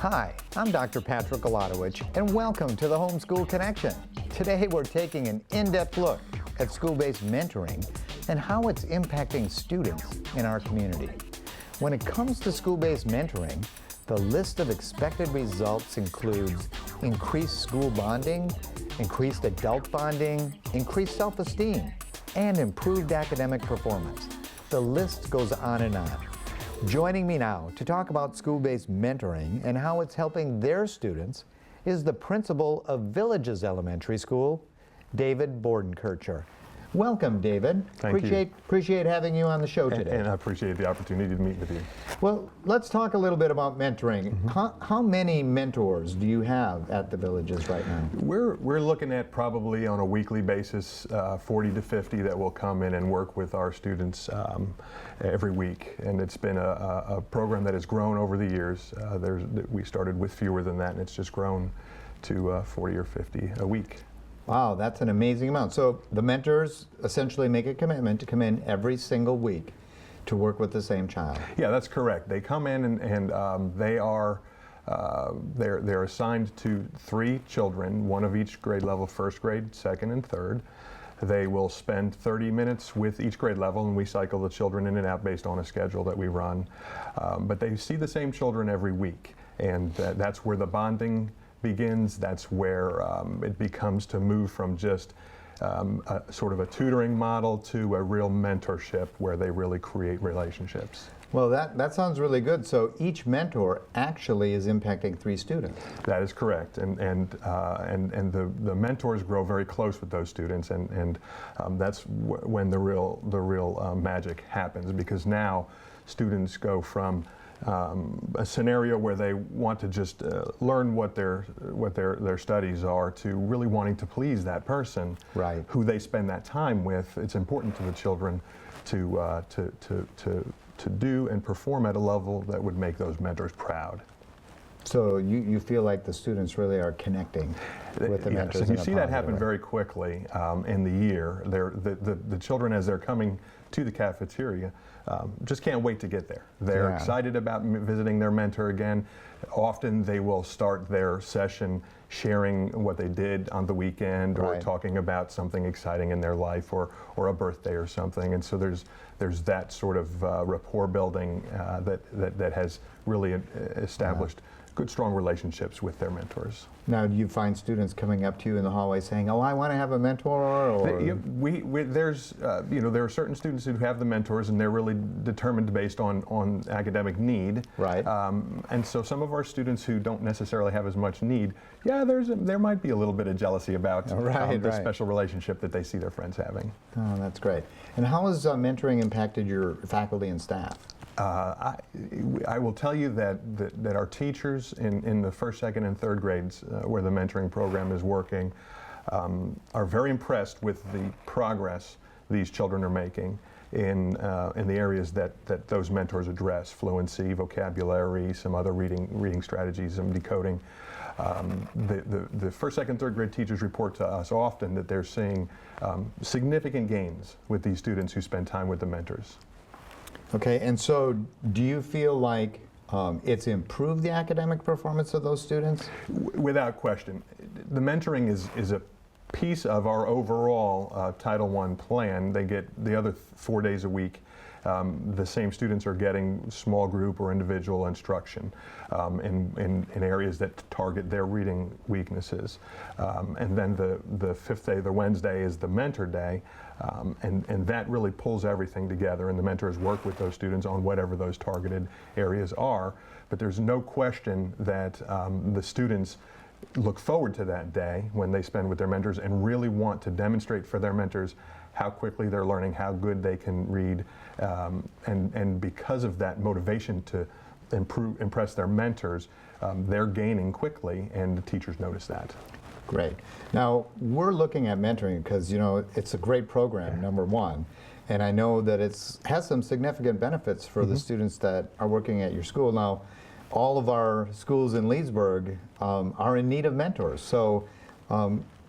Hi, I'm Dr. Patrick Oladowicz, and welcome to the Homeschool Connection. Today we're taking an in-depth look at school-based mentoring and how it's impacting students in our community. When it comes to school-based mentoring, the list of expected results includes increased school bonding, increased adult bonding, increased self-esteem, and improved academic performance. The list goes on and on. Joining me now to talk about school-based mentoring and how it's helping their students is the principal of Villages Elementary School, David Bordenkircher. Welcome, David. Thank you. Appreciate having you on the show today. And I appreciate the opportunity to meet with you. Well, let's talk a little bit about mentoring. How many mentors do you have at the Villages right now? We're looking at probably on a weekly basis 40 to 50 that will come in and work with our students every week. And it's been a program that has grown over the years. We started with fewer than that, and it's just grown to 40 or 50 a week. Wow, that's an amazing amount. So the mentors essentially make a commitment to come in every single week to work with the same child. Yeah, that's correct. They come in and they're assigned to 3 children, one of each grade level, first grade, second, and third. They will spend 30 minutes with each grade level, and we cycle the children in and out based on a schedule that we run. But they see the same children every week, and that's where the bonding begins. That's where it becomes to move from just a sort of a tutoring model to a real mentorship where they really create relationships. Well, that sounds really good. So each mentor actually is impacting 3 students. That is correct, and the mentors grow very close with those students, and that's when the real magic happens, because now students go from a scenario where they want to just learn what their studies are to really wanting to please that person, right, who they spend that time with. It's important to the children to do and perform at a level that would make those mentors proud. So you feel like the students really are connecting with the mentors. Yes, and you see that happen very quickly in the year. The children, as they're coming to the cafeteria, just can't wait to get there. They're excited about visiting their mentor again. Often they will start their session sharing what they did on the weekend, or talking about something exciting in their life, or a birthday or something. And so there's that sort of rapport building that has really established good, strong relationships with their mentors. Now, do you find students coming up to you in the hallway saying, "Oh, I want to have a mentor"? Or there are certain students who have the mentors, and they're really determined based on academic need. Right. And so some of our students who don't necessarily have as much need, there might be a little bit of jealousy about the special relationship that they see their friends having. Oh, that's great. And how has mentoring impacted your faculty and staff? I will tell you that our teachers in the first, second, and third grades where the mentoring program is working are very impressed with the progress these children are making in the areas that those mentors address: fluency, vocabulary, some other reading strategies, and decoding. The first, second, third grade teachers report to us often that they're seeing significant gains with these students who spend time with the mentors. Okay, and so do you feel like it's improved the academic performance of those students? Without question. The mentoring is a piece of our overall Title I plan. They get the other 4 days a week. The same students are getting small group or individual instruction in areas that target their reading weaknesses. And then the 5th day, the Wednesday, is the mentor day. And that really pulls everything together, and the mentors work with those students on whatever those targeted areas are. But there's no question that the students look forward to that day when they spend with their mentors and really want to demonstrate for their mentors how quickly they're learning, how good they can read, and because of that motivation to impress their mentors, they're gaining quickly, and the teachers notice that. Great. Now, we're looking at mentoring because, it's a great program, number one, and I know that it has some significant benefits for the students that are working at your school. Now, all of our schools in Leesburg are in need of mentors. So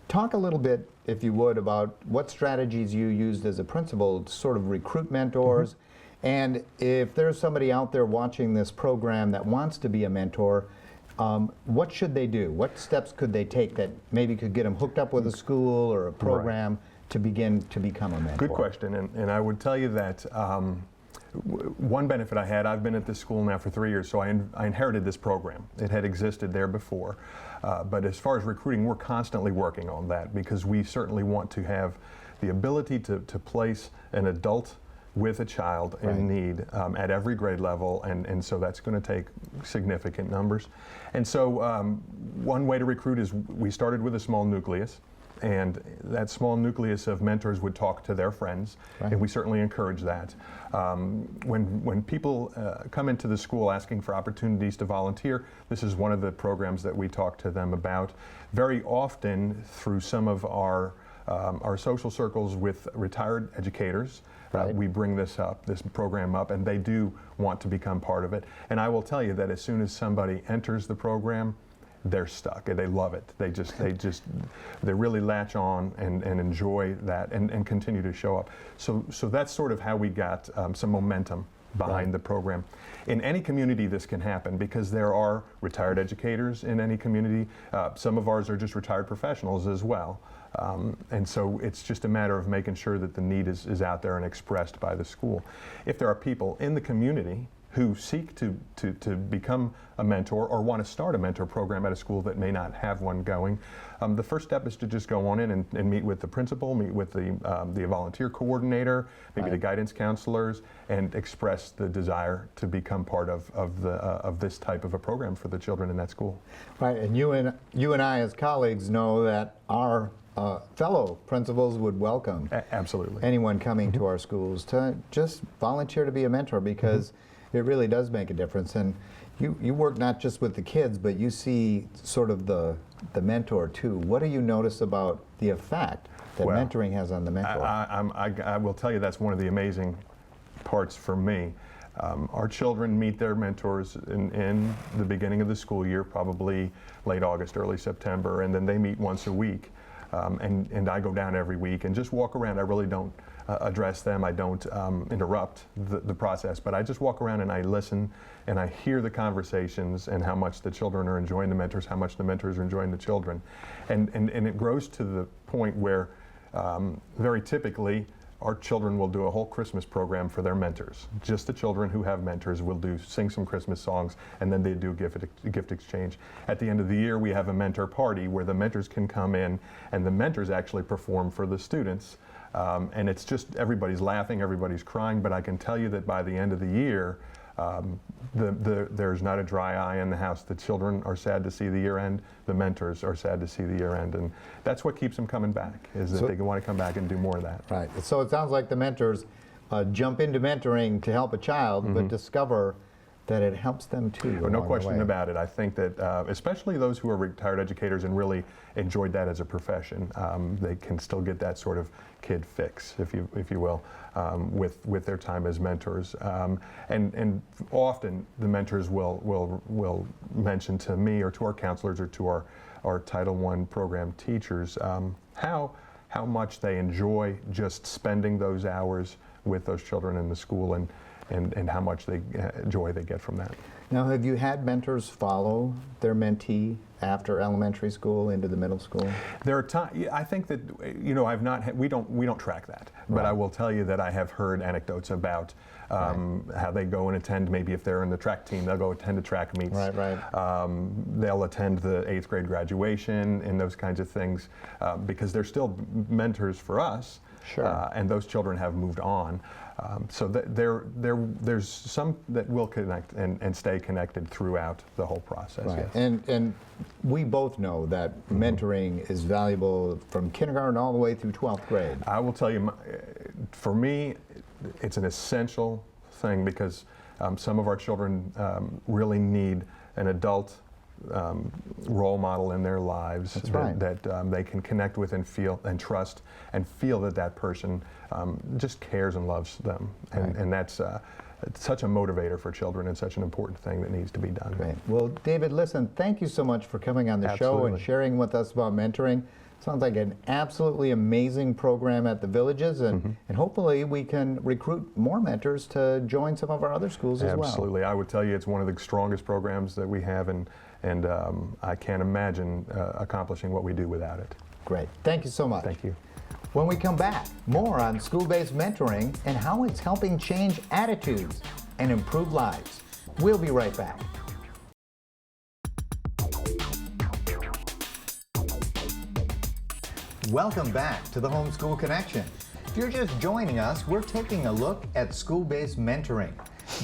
talk a little bit, if you would, about what strategies you used as a principal to sort of recruit mentors. And if there's somebody out there watching this program that wants to be a mentor, what should they do? What steps could they take that maybe could get them hooked up with a school or a program to begin to become a mentor? Good question, and I would tell you that one benefit I had, I've been at this school now for 3 years, so I inherited this program. It had existed there before. But as far as recruiting, we're constantly working on that because we certainly want to have the ability to place an adult with a child in need at every grade level, and so that's going to take significant numbers. And so one way to recruit is we started with a small nucleus, and that small nucleus of mentors would talk to their friends, and we certainly encourage that. When people come into the school asking for opportunities to volunteer, this is one of the programs that we talk to them about. Very often through some of our social circles with retired educators, we bring this program up, and they do want to become part of it. And I will tell you that as soon as somebody enters the program, they're stuck. They love it. They really latch on and enjoy that and continue to show up. So that's sort of how we got some momentum behind the program. In any community this can happen because there are retired educators in any community. Some of ours are just retired professionals as well. And so it's just a matter of making sure that the need is out there and expressed by the school. If there are people in the community who seek to become a mentor or want to start a mentor program at a school that may not have one going, the first step is to just go on in and meet with the principal, meet with the volunteer coordinator, maybe the guidance counselors, and express the desire to become part of this type of a program for the children in that school. Right, and you and I as colleagues know that our fellow principals would welcome absolutely anyone coming to our schools to just volunteer to be a mentor because it really does make a difference. And you work not just with the kids, but you see sort of the mentor too. What do you notice about the effect that mentoring has on the mentor? I will tell you that's one of the amazing parts for me. Our children meet their mentors in the beginning of the school year, probably late August, early September, and then they meet once a week. And I go down every week and just walk around. I really don't address them. I don't interrupt the process, but I just walk around and I listen and I hear the conversations and how much the children are enjoying the mentors, how much the mentors are enjoying the children. And it grows to the point where very typically our children will do a whole Christmas program for their mentors. Just the children who have mentors will sing some Christmas songs, and then they do gift exchange. At the end of the year, we have a mentor party where the mentors can come in, and the mentors actually perform for the students. And it's just everybody's laughing, everybody's crying, but I can tell you that by the end of the year, there's not a dry eye in the house. The children are sad to see the year end. The mentors are sad to see the year end. And that's what keeps them coming back, is that they want to come back and do more of that. Right. So it sounds like the mentors jump into mentoring to help a child, but discover that it helps them too. Well, no question about it. I think that especially those who are retired educators and really enjoyed that as a profession, they can still get that sort of kid fix, if you will, with their time as mentors. And often the mentors will mention to me or to our counselors or to our Title I program teachers how much they enjoy just spending those hours with those children in the school and how much joy they get from that. Now, have you had mentors follow their mentee after elementary school into the middle school? There are times. I think that I've not. We don't track that. But I will tell you that I have heard anecdotes about how they go and attend. Maybe if they're in the track team, they'll go attend the track meets. They'll attend the 8th grade graduation and those kinds of things because they're still mentors for us. And those children have moved on. So there's some that will connect and stay connected throughout the whole process. Yes. And we both know that mentoring is valuable from kindergarten all the way through 12th grade. I will tell you, for me, it's an essential thing because some of our children really need an adult role model in their lives that they can connect with and feel and trust and feel that person just cares and loves them. And that's it's such a motivator for children and such an important thing that needs to be done. Great. Well, David, listen, thank you so much for coming on the show and sharing with us about mentoring. Sounds like an absolutely amazing program at the Villages, and hopefully we can recruit more mentors to join some of our other schools as well. Absolutely. I would tell you it's one of the strongest programs that we have, and and I can't imagine accomplishing what we do without it. Great. Thank you so much. Thank you. When we come back, more on school-based mentoring and how it's helping change attitudes and improve lives. We'll be right back. Welcome back to the Homeschool Connection. If you're just joining us, we're taking a look at school-based mentoring.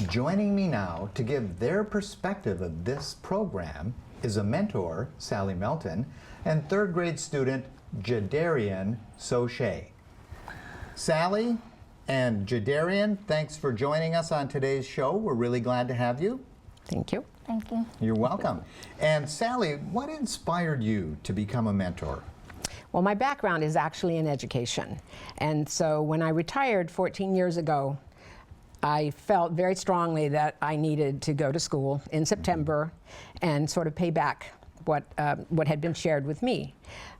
Joining me now to give their perspective of this program is a mentor, Sally Melton, and third grade student, Jadarian Soche. Sally and Jadarian, thanks for joining us on today's show. We're really glad to have you. Thank you. Thank you. You're welcome. And Sally, what inspired you to become a mentor? Well, my background is actually in education. And so when I retired 14 years ago, I felt very strongly that I needed to go to school in September and sort of pay back what had been shared with me.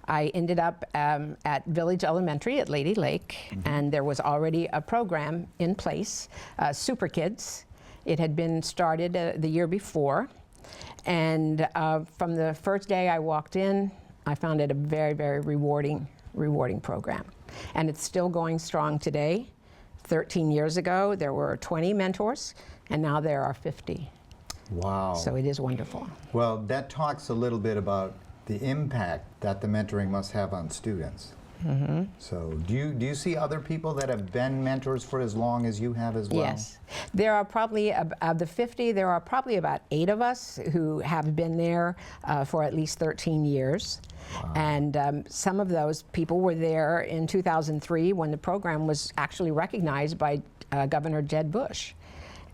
I ended up at Village Elementary at Lady Lake, and there was already a program in place, Super Kids. It had been started the year before, and from the first day I walked in, I found it a very, very rewarding program. And it's still going strong today. 13 years ago, there were 20 mentors, and now there are 50. Wow. So it is wonderful. Well, that talks a little bit about the impact that the mentoring must have on students. So do you see other people that have been mentors for as long as you have as well? Yes. There are probably, of the 50, there are probably about 8 of us who have been there for at least 13 years. Wow. And some of those people were there in 2003 when the program was actually recognized by Governor Jeb Bush.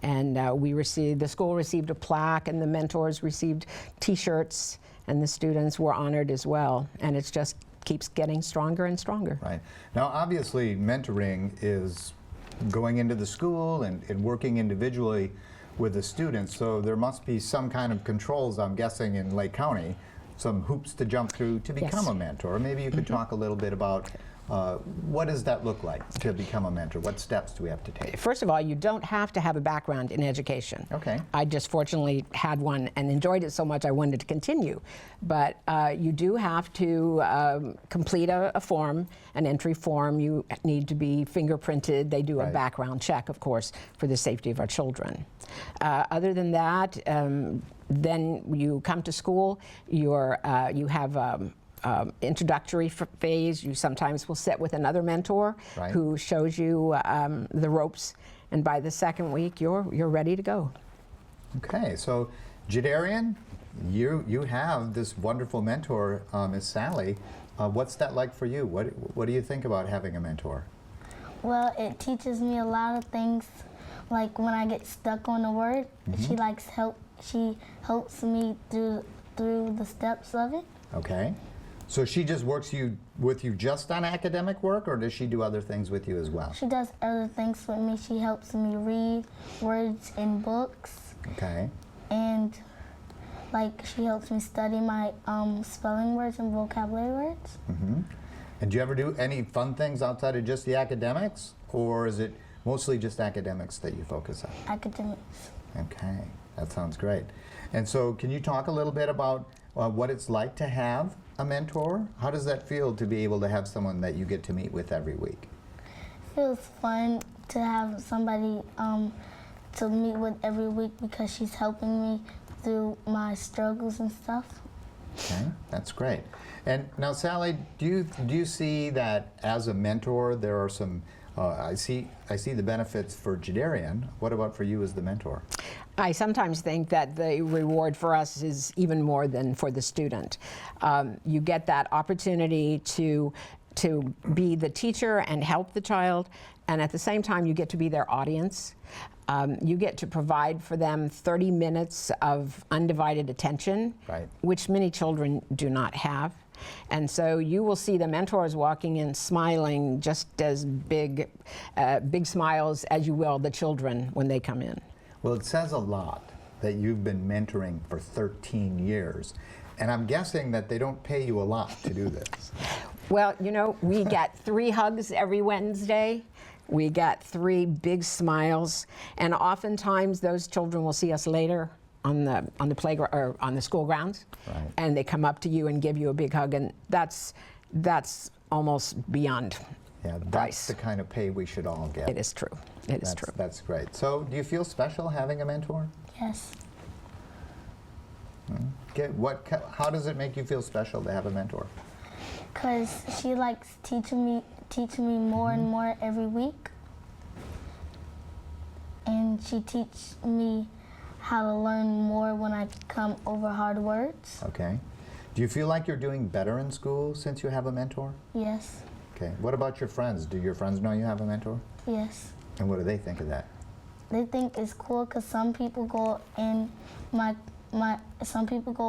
And the school received a plaque, and the mentors received T-shirts, and the students were honored as well. And it's just keeps getting stronger and stronger. Right. Now, obviously, mentoring is going into the school and working individually with the students, so there must be some kind of controls, I'm guessing, in Lake County, some hoops to jump through to become a mentor. Maybe you could talk a little bit about what does that look like to become a mentor? What steps do we have to take? First of all, you don't have to have a background in education. Okay. I just fortunately had one and enjoyed it so much I wanted to continue. But you do have to complete a form, an entry form. You need to be fingerprinted. They do a background check, of course, for the safety of our children. Other than that, then you come to school. You have introductory phase. You sometimes will sit with another mentor who shows you the ropes, and by the second week you're ready to go. Okay, so Jadarian, you have this wonderful mentor, Miss Sally. What's that like for you? What do you think about having a mentor? Well, it teaches me a lot of things. Like when I get stuck on a word, she helps me through the steps of it. Okay. So she just works with you just on academic work, or does she do other things with you as well? She does other things with me. She helps me read words in books. Okay. And she helps me study my spelling words and vocabulary words. And do you ever do any fun things outside of just the academics, or is it mostly just academics that you focus on? Academics. Okay, that sounds great. And so can you talk a little bit about what it's like to have a mentor? How does that feel to be able to have someone that you get to meet with every week? It feels fun to have somebody to meet with every week because she's helping me through my struggles and stuff. Okay, that's great. And now, Sally, do you see that as a mentor there are some I see the benefits for Jadarian. What about for you as the mentor? I sometimes think that the reward for us is even more than for the student. You get that opportunity to be the teacher and help the child, and at the same time you get to be their audience. You get to provide for them 30 minutes of undivided attention, which many children do not have. And so you will see the mentors walking in smiling just as big smiles as you will the children when they come in. Well, it says a lot that you've been mentoring for 13 years. And I'm guessing that they don't pay you a lot to do this. Well, we get 3 hugs every Wednesday. We get 3 big smiles. And oftentimes those children will see us later the playground or on the school grounds, Right. and they come up to you and give you a big hug, and that's almost beyond Yeah, that's price. the kind of pay we should all get. It is true. It is true. That's great. So, do you feel special having a mentor? Yes. How does it make you feel special to have a mentor? Because she likes teaching me more and more every week. And she teaches me how to learn more when I come over hard words. Okay. Do you feel like you're doing better in school since you have a mentor? Yes. Okay. What about your friends? Do your friends know you have a mentor? Yes. And what do they think of that? They think it's cool because some people go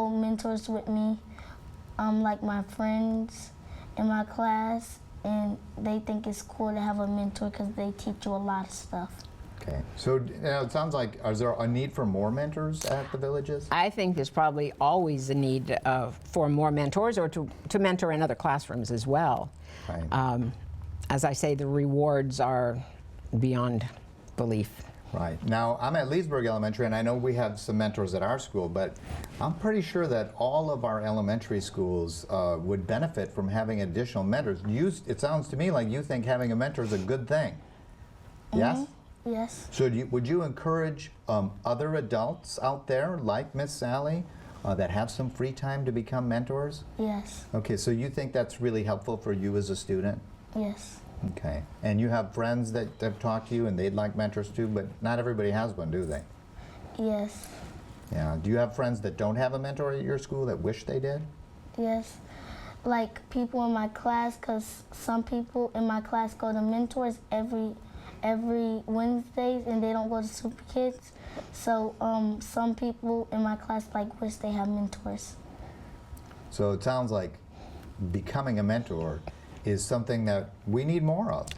mentors with me, like my friends in my class, and they think it's cool to have a mentor because they teach you a lot of stuff. Okay. So it sounds like, is there a need for more mentors at the villages? I think there's probably always a need for more mentors or to mentor in other classrooms as well. Right. As I say, the rewards are beyond belief. Right. Now, I'm at Leesburg Elementary, and I know we have some mentors at our school, but I'm pretty sure that all of our elementary schools would benefit from having additional mentors. It sounds to me like you think having a mentor is a good thing. Yes? Yes. So would you encourage other adults out there, like Miss Sally, that have some free time to become mentors? Yes. Okay, so you think that's really helpful for you as a student? Yes. Okay. And you have friends that have talked to you and they'd like mentors too, but not everybody has one, do they? Yes. Yeah. Do you have friends that don't have a mentor at your school that wish they did? Yes. Like people in my class, because some people in my class go to mentors every Wednesdays and they don't go to Super Kids. So some people in my class wish they have mentors. So it sounds like becoming a mentor is something that we need more of,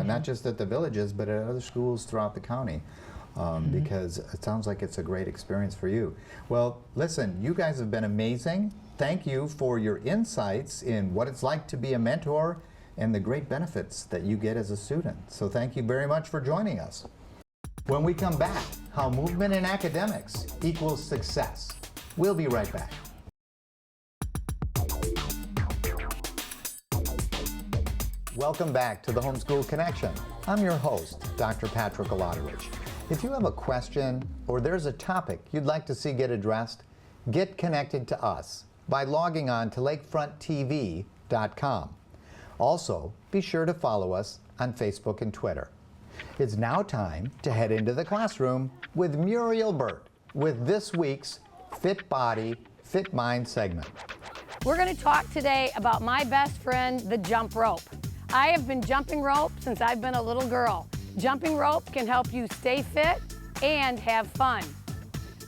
not just at the villages, but at other schools throughout the county, because it sounds like it's a great experience for you. Well, listen, you guys have been amazing. Thank you for your insights in what it's like to be a mentor and the great benefits that you get as a student. So thank you very much for joining us. When we come back, how movement in academics equals success. We'll be right back. Welcome back to the Homeschool Connection. I'm your host, Dr. Patrick Olotowicz. If you have a question or there's a topic you'd like to see get addressed, get connected to us by logging on to lakefronttv.com. Also, be sure to follow us on Facebook and Twitter. It's now time to head into the classroom with Muriel Burt with this week's Fit Body, Fit Mind segment. We're going to talk today about my best friend, the jump rope. I have been jumping rope since I've been a little girl. Jumping rope can help you stay fit and have fun.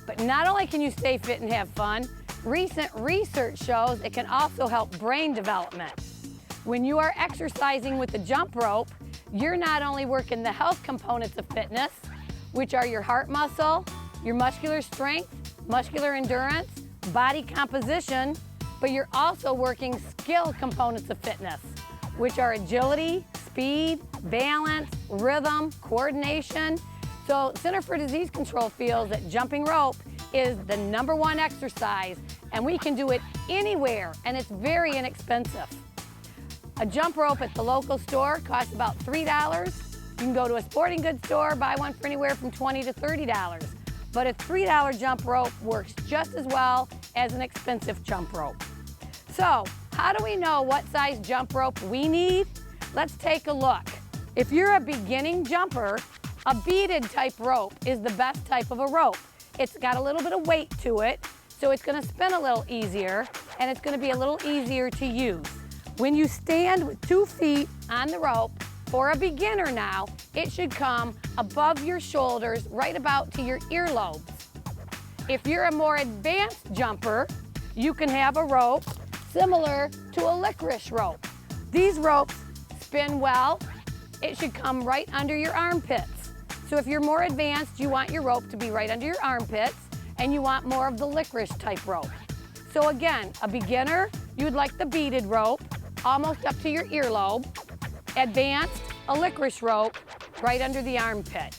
But not only can you stay fit and have fun, recent research shows it can also help brain development. When you are exercising with the jump rope, you're not only working the health components of fitness, which are your heart muscle, your muscular strength, muscular endurance, body composition, but you're also working skill components of fitness, which are agility, speed, balance, rhythm, coordination. So Center for Disease Control feels that jumping rope is the #1 exercise, and we can do it anywhere, and it's very inexpensive. A jump rope at the local store costs about $3. You can go to a sporting goods store, buy one for anywhere from $20 to $30. But a $3 jump rope works just as well as an expensive jump rope. So, how do we know what size jump rope we need? Let's take a look. If you're a beginning jumper, a beaded type rope is the best type of a rope. It's got a little bit of weight to it, so it's going to spin a little easier, and it's going to be a little easier to use. When you stand with 2 feet on the rope, for a beginner now, it should come above your shoulders, right about to your earlobes. If you're a more advanced jumper, you can have a rope similar to a licorice rope. These ropes spin well. It should come right under your armpits. So if you're more advanced, you want your rope to be right under your armpits, and you want more of the licorice type rope. So again, a beginner, you would like the beaded rope, almost up to your earlobe. Advanced, a licorice rope, right under the armpit.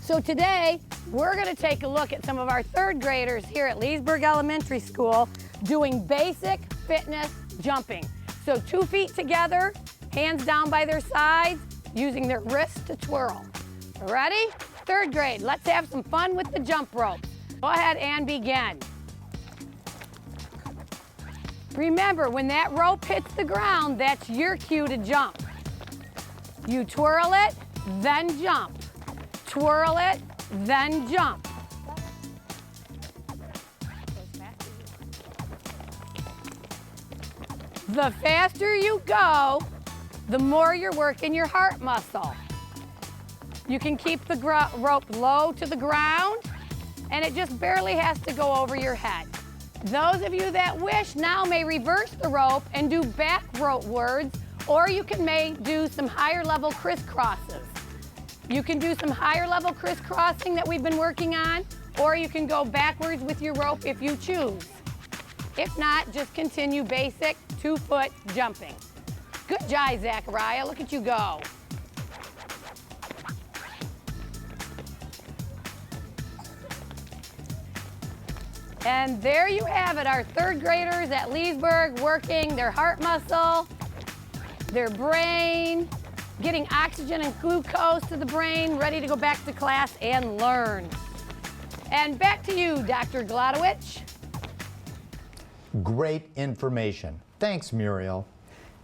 So today, we're going to take a look at some of our third graders here at Leesburg Elementary School doing basic fitness jumping. So 2 feet together, hands down by their sides, using their wrists to twirl. Ready? Third grade, let's have some fun with the jump rope. Go ahead and begin. Remember, when that rope hits the ground, that's your cue to jump. You twirl it, then jump. Twirl it, then jump. The faster you go, the more you're working your heart muscle. You can keep the rope low to the ground, and it just barely has to go over your head. Those of you that wish now may reverse the rope and do back rope words, or you may do some higher level crisscrosses. You can do some higher level crisscrossing that we've been working on, or you can go backwards with your rope if you choose. If not, just continue basic 2-foot jumping. Good job, Zachariah. Look at you go. And there you have it, our third graders at Leesburg working their heart muscle, their brain, getting oxygen and glucose to the brain, ready to go back to class and learn. And back to you, Dr. Glodowich. Great information. Thanks, Muriel.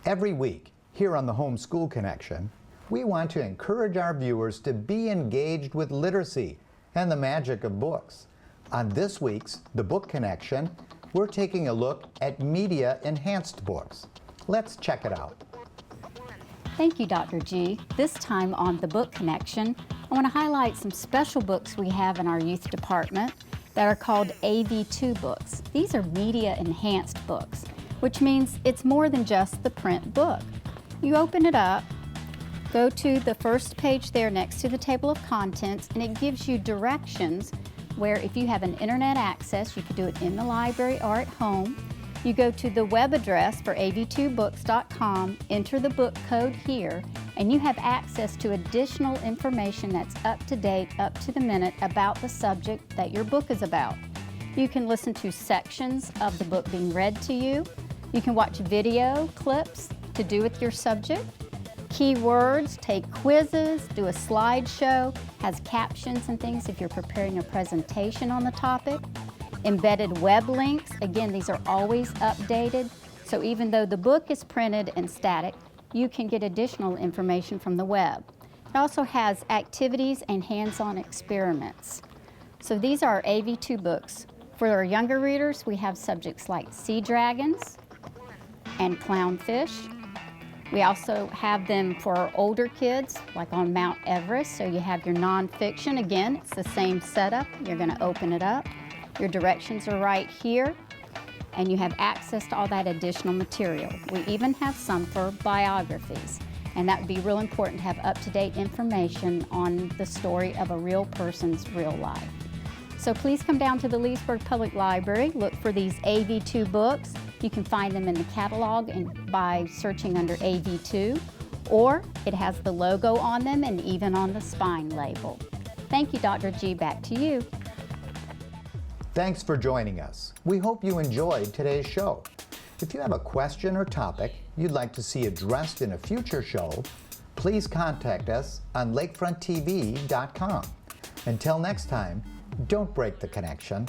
Every week, here on the Homeschool Connection, we want to encourage our viewers to be engaged with literacy and the magic of books. On this week's The Book Connection, we're taking a look at media-enhanced books. Let's check it out. Thank you, Dr. G. This time on The Book Connection, I want to highlight some special books we have in our youth department that are called AV2 books. These are media-enhanced books, which means it's more than just the print book. You open it up, go to the first page there next to the table of contents, and it gives you directions where if you have an internet access, you could do it in the library or at home. You go to the web address for av2books.com, enter the book code here, and you have access to additional information that's up to date, up to the minute about the subject that your book is about. You can listen to sections of the book being read to you. You can watch video clips to do with your subject. Keywords, take quizzes, do a slideshow, has captions and things if you're preparing a presentation on the topic. Embedded web links, again, these are always updated, so even though the book is printed and static, you can get additional information from the web. It also has activities and hands-on experiments. So these are our AV2 books. For our younger readers, we have subjects like sea dragons and clownfish. We also have them for our older kids, like on Mount Everest. So you have your nonfiction. Again, it's the same setup. You're going to open it up. Your directions are right here, and you have access to all that additional material. We even have some for biographies, and that would be real important to have up-to-date information on the story of a real person's real life. So please come down to the Leesburg Public Library, look for these AV2 books. You can find them in the catalog and by searching under AV2, or it has the logo on them and even on the spine label. Thank you, Dr. G. Back to you. Thanks for joining us. We hope you enjoyed today's show. If you have a question or topic you'd like to see addressed in a future show, please contact us on lakefronttv.com. Until next time, don't break the connection.